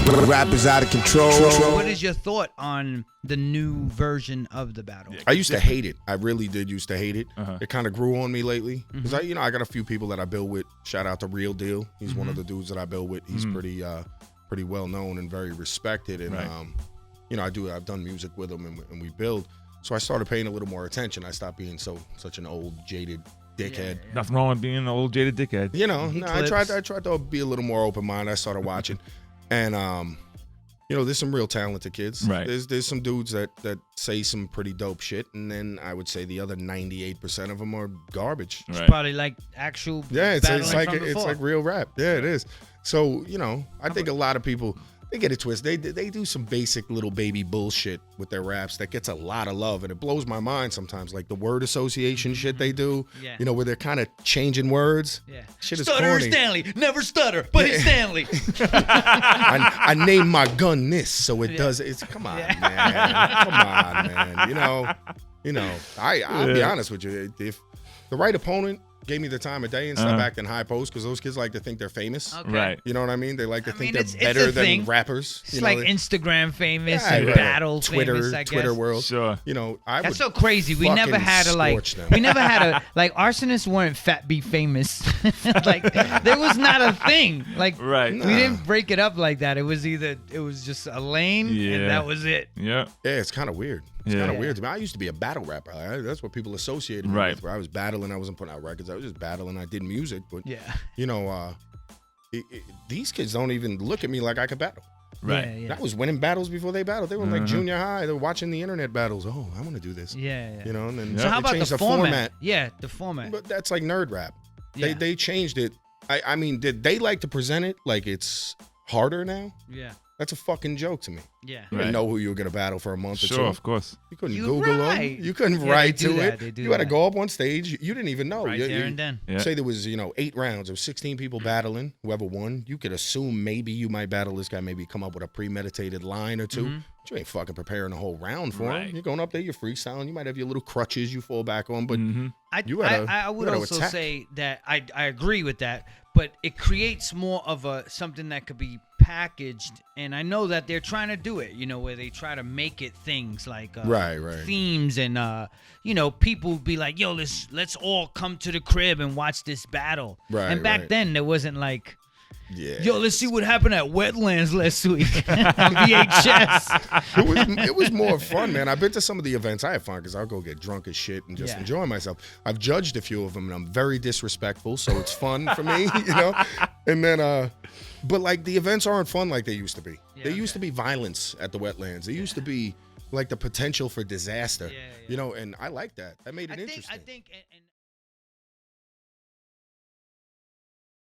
Rap is out of control. What is your thought on the new version of the battle? I used to hate it. I really did used to hate it. It kind of grew on me lately because I got a few people that I build with. Shout out to Real Deal. He's one of the dudes that I build with. He's pretty well known and very respected. And I've done music with him and we build. So I started paying a little more attention. I stopped being such an old jaded dickhead. Yeah. Nothing wrong with being an old jaded dickhead. I tried to be a little more open minded. I started watching, and there's some real talented kids. Right. There's some dudes that say some pretty dope shit, and then I would say the other 98% of them are garbage. Right. It's probably like actual. It's battling it's like real rap. Yeah, it is. So I think a lot of people. They get it twisted. They do some basic little baby bullshit with their raps that gets a lot of love, and it blows my mind sometimes. Like the word association shit they do, where they're kind of changing words. Yeah, shit is Stutter corny. Stanley, never stutter, but he's Stanley. I named my gun this, so it does. It's come on, man. Come on, man. I'll be honest with you. If the right opponent gave me the time of day and stop acting high post, because those kids like to think they're famous. Okay. Right. You know what I mean? They like to think it's they're better a than thing. rappers. It's like Instagram famous and right. battle Twitter, famous, I guess. Twitter world. Sure. That's so crazy. We never had them. we never had arsonists weren't be famous. Like there was not a thing. Like Right. we didn't break it up like that. It was just a lane and that was it. Yeah. Yeah, it's kind of weird. It's kind of weird to me. I used to be a battle rapper. That's what people associated me with. Where I was battling. I wasn't putting out records. I was just battling. I did music. But, these kids don't even look at me like I could battle. Right. Yeah. I was winning battles before they battled. They were like junior high. They were watching the internet battles. Oh, I want to do this. Yeah. And then So how they about changed the format? Yeah, the format. But that's like nerd rap. Yeah. They changed it. I mean, did they like to present it like it's harder now? Yeah. That's a fucking joke to me. Yeah. You didn't know who you were going to battle for a month or two. Sure, of course. You couldn't You Google right. them. You couldn't Yeah, write they do to that. it. They do You had to that. go up on stage. You didn't even know. Right there and then. Yeah. Say there was 8 rounds. There was 16 people battling. Whoever won, you could assume maybe you might battle this guy. Maybe come up with a premeditated line or two. But you ain't fucking preparing a whole round for him. You're going up there. You're freestyling. You might have your little crutches you fall back on, but I would also say that I agree with that, but it creates more of something that could be packaged, and I know that they're trying to do it, where they try to make it things like themes, and people be like, yo, let's all come to the crib and watch this battle. Right. And back then there wasn't like, yeah. yo, let's see what happened at Wetlands last week on VHS. It was more fun, man. I've been to some of the events. I have fun because I'll go get drunk as shit and just enjoy myself. I've judged a few of them, and I'm very disrespectful, so it's fun for me, And then, but like the events aren't fun like they used to be. There used to be violence at the Wetlands. There used to be like the potential for disaster, and I like that. That made it interesting. I think.